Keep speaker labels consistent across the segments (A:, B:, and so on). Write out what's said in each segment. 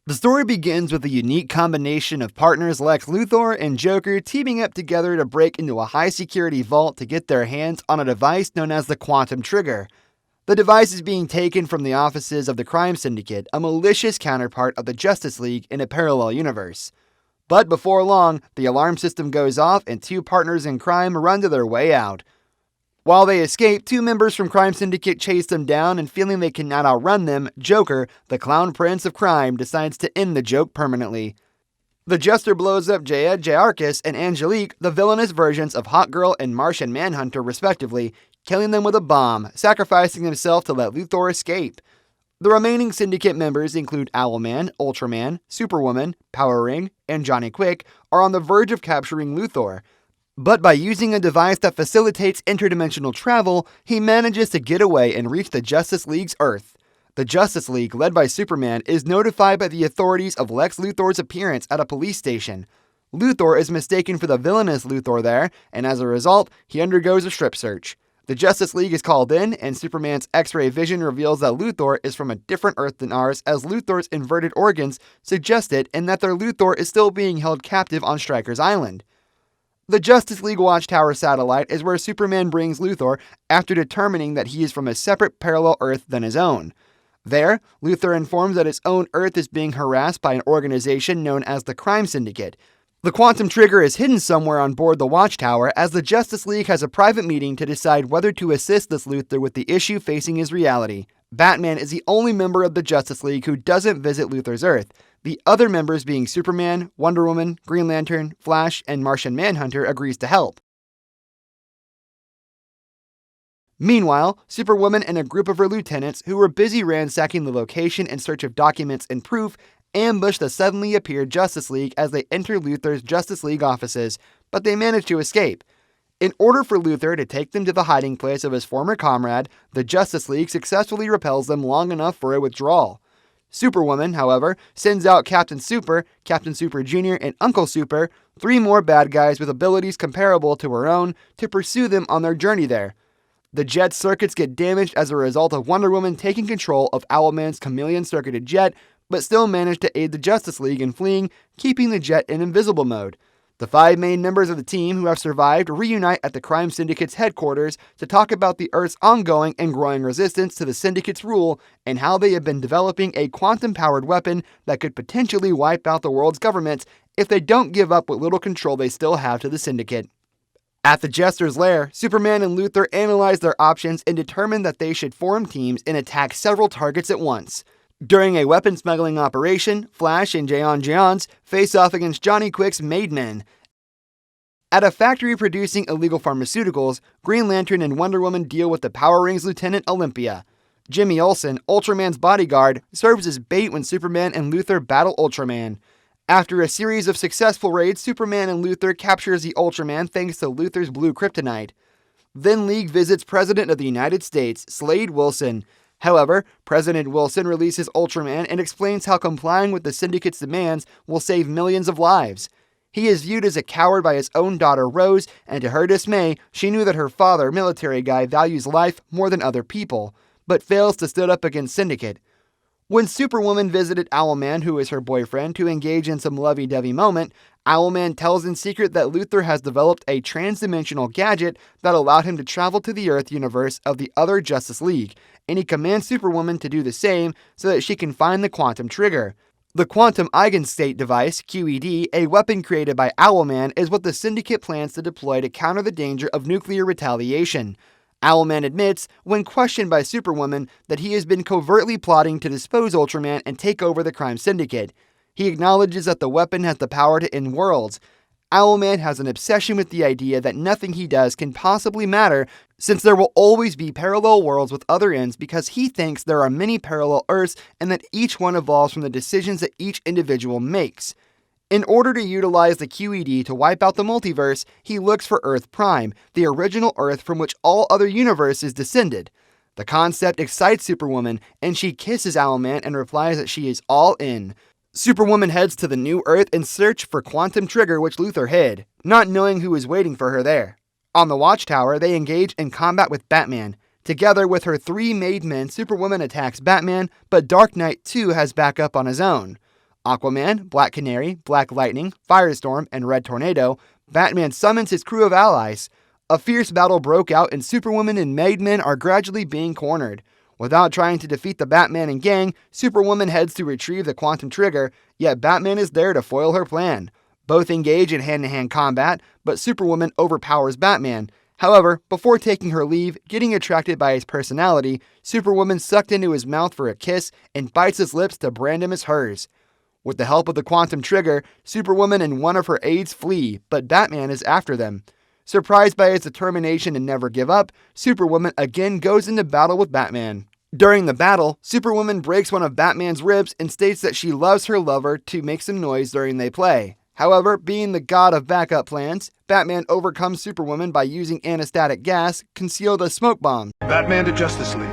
A: The story begins with a unique combination of partners Lex Luthor and Joker teaming up together to break into a high-security vault to get their hands on a device known as the Quantum Trigger. The device is being taken from the offices of the Crime Syndicate, a malicious counterpart of the Justice League in a parallel universe. But before long, the alarm system goes off and two partners in crime run to their way out. While they escape, two members from Crime Syndicate chase them down, and feeling they cannot outrun them, Joker, the clown prince of crime, decides to end the joke permanently. The Jester blows up Jaya, Jayarchus, and Angelique, the villainous versions of Hawkgirl and Martian Manhunter respectively, killing them with a bomb, sacrificing himself to let Luthor escape. The remaining Syndicate members include Owlman, Ultraman, Superwoman, Power Ring, and Johnny Quick, are on the verge of capturing Luthor. But by using a device that facilitates interdimensional travel, he manages to get away and reach the Justice League's Earth. The Justice League, led by Superman, is notified by the authorities of Lex Luthor's appearance at a police station. Luthor is mistaken for the villainous Luthor there, and as a result, he undergoes a strip search. The Justice League is called in, and Superman's X-ray vision reveals that Luthor is from a different Earth than ours, as Luthor's inverted organs suggest it, and that their Luthor is still being held captive on Stryker's Island. The Justice League Watchtower satellite is where Superman brings Luthor after determining that he is from a separate parallel Earth than his own. There, Luthor informs that his own Earth is being harassed by an organization known as the Crime Syndicate. The Quantum Trigger is hidden somewhere on board the Watchtower, as the Justice League has a private meeting to decide whether to assist this Luthor with the issue facing his reality. Batman is the only member of the Justice League who doesn't visit Luthor's Earth, the other members being Superman, Wonder Woman, Green Lantern, Flash, and Martian Manhunter agrees to help. Meanwhile, Superwoman and a group of her lieutenants, who were busy ransacking the location in search of documents and proof, ambush the suddenly appeared Justice League as they enter Luthor's Justice League offices, but they manage to escape. In order for Luthor to take them to the hiding place of his former comrade, the Justice League successfully repels them long enough for a withdrawal. Superwoman, however, sends out Captain Super, Captain Super Jr., and Uncle Super, three more bad guys with abilities comparable to her own, to pursue them on their journey there. The jet's circuits get damaged as a result of Wonder Woman taking control of Owlman's chameleon-circuited jet, but still manage to aid the Justice League in fleeing, keeping the jet in invisible mode. The five main members of the team who have survived reunite at the Crime Syndicate's headquarters to talk about the Earth's ongoing and growing resistance to the Syndicate's rule and how they have been developing a quantum-powered weapon that could potentially wipe out the world's governments if they don't give up what little control they still have to the Syndicate. At the Jester's lair, Superman and Luthor analyze their options and determine that they should form teams and attack several targets at once. During a weapon smuggling operation, Flash and Jayons face off against Johnny Quick's Made Men. At a factory producing illegal pharmaceuticals, Green Lantern and Wonder Woman deal with the Power Rings Lieutenant Olympia. Jimmy Olsen, Ultraman's bodyguard, serves as bait when Superman and Luthor battle Ultraman. After a series of successful raids, Superman and Luthor captures the Ultraman thanks to Luthor's blue kryptonite. Then League visits President of the United States, Slade Wilson. However, President Wilson releases Ultraman and explains how complying with the Syndicate's demands will save millions of lives. He is viewed as a coward by his own daughter Rose, and to her dismay, she knew that her father, military guy, values life more than other people, but fails to stand up against Syndicate. When Superwoman visited Owlman, who is her boyfriend, to engage in some lovey-dovey moment, Owlman tells in secret that Luthor has developed a trans-dimensional gadget that allowed him to travel to the Earth universe of the other Justice League, and he commands Superwoman to do the same so that she can find the Quantum Trigger. The Quantum Eigenstate device, QED, a weapon created by Owlman, is what the Syndicate plans to deploy to counter the danger of nuclear retaliation. Owlman admits, when questioned by Superwoman, that he has been covertly plotting to dispose Ultraman and take over the Crime Syndicate. He acknowledges that the weapon has the power to end worlds. Owlman has an obsession with the idea that nothing he does can possibly matter, since there will always be parallel worlds with other ends, because he thinks there are many parallel Earths and that each one evolves from the decisions that each individual makes. In order to utilize the QED to wipe out the multiverse, he looks for Earth Prime, the original Earth from which all other universes descended. The concept excites Superwoman, and she kisses Owlman and replies that she is all in. Superwoman heads to the new Earth in search for Quantum Trigger, which Luthor hid, not knowing who is waiting for her there. On the Watchtower, they engage in combat with Batman. Together with her three made men, Superwoman attacks Batman, but Dark Knight too has backup on his own. Aquaman, Black Canary, Black Lightning, Firestorm, and Red Tornado, Batman summons his crew of allies. A fierce battle broke out and Superwoman and Maidman are gradually being cornered. Without trying to defeat the Batman and gang, Superwoman heads to retrieve the quantum trigger, yet Batman is there to foil her plan. Both engage in hand-to-hand combat, but Superwoman overpowers Batman. However, before taking her leave, getting attracted by his personality, Superwoman sucked into his mouth for a kiss and bites his lips to brand him as hers. With the help of the quantum trigger, Superwoman and one of her aides flee, but Batman is after them. Surprised by his determination to never give up, Superwoman again goes into battle with Batman. During the battle, Superwoman breaks one of Batman's ribs and states that she loves her lover to make some noise during they play. However, being the god of backup plans, Batman overcomes Superwoman by using anesthetic gas concealed as smoke bomb.
B: Batman to Justice League.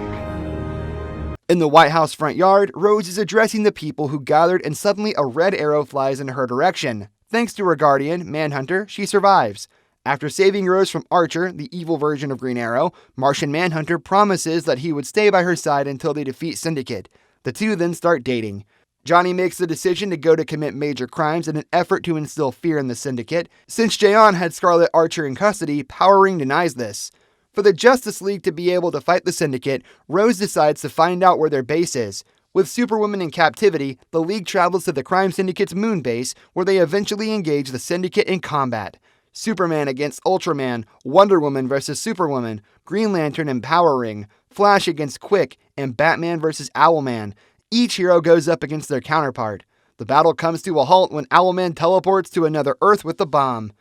A: In the White House front yard, Rose is addressing the people who gathered and suddenly a red arrow flies in her direction. Thanks to her guardian, Manhunter, she survives. After saving Rose from Archer, the evil version of Green Arrow, Martian Manhunter promises that he would stay by her side until they defeat Syndicate. The two then start dating. Johnny makes the decision to go to commit major crimes in an effort to instill fear in the Syndicate. Since Jayon had Scarlet Archer in custody, Power Ring denies this. For the Justice League to be able to fight the Syndicate, Rose decides to find out where their base is. With Superwoman in captivity, the League travels to the Crime Syndicate's moon base, where they eventually engage the Syndicate in combat. Superman against Ultraman, Wonder Woman versus Superwoman, Green Lantern and Power Ring, Flash against Quick, and Batman versus Owlman. Each hero goes up against their counterpart. The battle comes to a halt when Owlman teleports to another Earth with the bomb.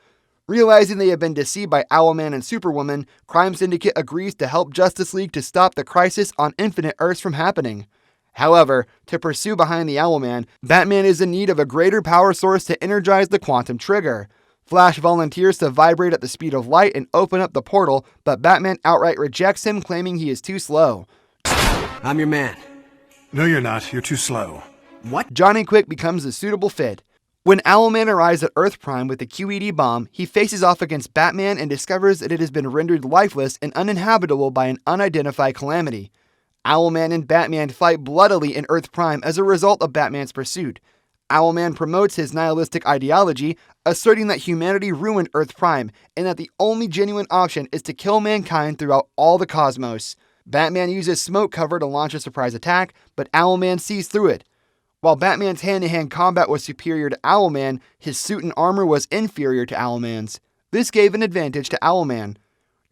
A: Realizing they have been deceived by Owlman and Superwoman, Crime Syndicate agrees to help Justice League to stop the crisis on Infinite Earths from happening. However, to pursue behind the Owlman, Batman is in need of a greater power source to energize the quantum trigger. Flash volunteers to vibrate at the speed of light and open up the portal, but Batman outright rejects him, claiming he is too slow.
C: I'm your man.
B: No, you're not. You're too slow.
C: What?
A: Johnny Quick becomes a suitable fit. When Owlman arrives at Earth Prime with the QED bomb, he faces off against Batman and discovers that it has been rendered lifeless and uninhabitable by an unidentified calamity. Owlman and Batman fight bloodily in Earth Prime as a result of Batman's pursuit. Owlman promotes his nihilistic ideology, asserting that humanity ruined Earth Prime and that the only genuine option is to kill mankind throughout all the cosmos. Batman uses smoke cover to launch a surprise attack, but Owlman sees through it. While Batman's hand-to-hand combat was superior to Owlman, his suit and armor was inferior to Owlman's. This gave an advantage to Owlman.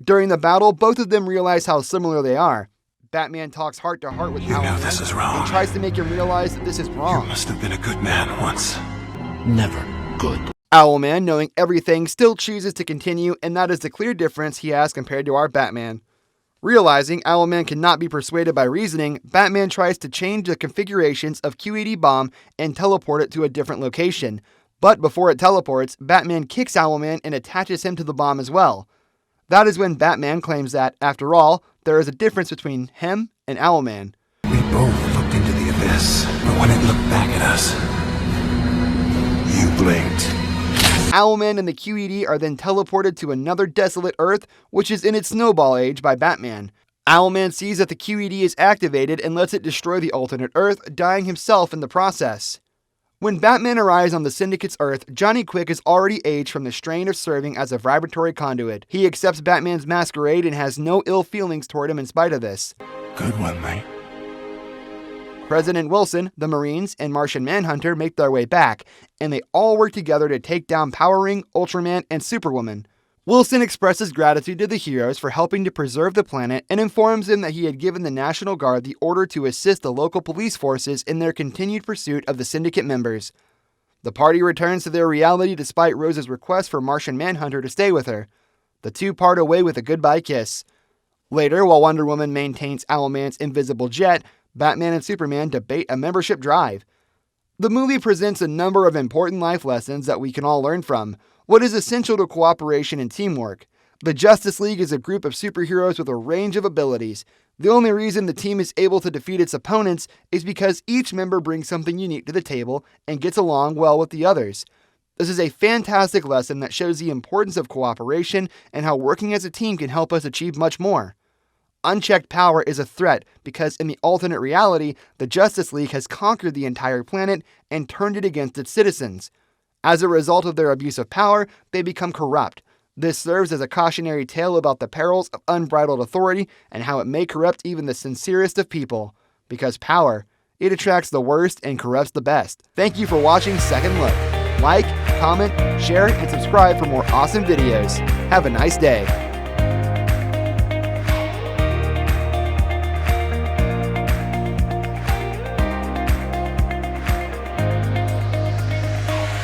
A: During the battle, both of them realize how similar they are. Batman talks heart-to-heart with Owlman
B: know this is wrong.
A: and tries to make him realize that this is wrong.
B: You must have been a good man once.
C: Never good.
A: Owlman, knowing everything, still chooses to continue, and that is the clear difference he has compared to our Batman. Realizing Owlman cannot be persuaded by reasoning, Batman tries to change the configurations of QED bomb and teleport it to a different location. But before it teleports, Batman kicks Owlman and attaches him to the bomb as well. That is when Batman claims that, after all, there is a difference between him and Owlman.
B: We both looked into the abyss, but when it looked back at us, you blinked.
A: Owlman and the QED are then teleported to another desolate Earth, which is in its snowball age by Batman. Owlman sees that the QED is activated and lets it destroy the alternate Earth, dying himself in the process. When Batman arrives on the Syndicate's Earth, Johnny Quick is already aged from the strain of serving as a vibratory conduit. He accepts Batman's masquerade and has no ill feelings toward him in spite of this.
B: Good one, mate.
A: President Wilson, the Marines, and Martian Manhunter make their way back, and they all work together to take down Power Ring, Ultraman, and Superwoman. Wilson expresses gratitude to the heroes for helping to preserve the planet and informs them that he had given the National Guard the order to assist the local police forces in their continued pursuit of the Syndicate members. The party returns to their reality despite Rose's request for Martian Manhunter to stay with her. The two part away with a goodbye kiss. Later, while Wonder Woman maintains Owlman's invisible jet, Batman and Superman debate a membership drive. The movie presents a number of important life lessons that we can all learn from. What is essential to cooperation and teamwork? The Justice League is a group of superheroes with a range of abilities. The only reason the team is able to defeat its opponents is because each member brings something unique to the table and gets along well with the others. This is a fantastic lesson that shows the importance of cooperation and how working as a team can help us achieve much more. Unchecked power is a threat because in the alternate reality, the Justice League has conquered the entire planet and turned it against its citizens. As a result of their abuse of power, they become corrupt. This serves as a cautionary tale about the perils of unbridled authority and how it may corrupt even the sincerest of people. Because power, it attracts the worst and corrupts the best. Thank you for watching Second Look. Like, comment, share, and subscribe for more awesome videos. Have a nice day.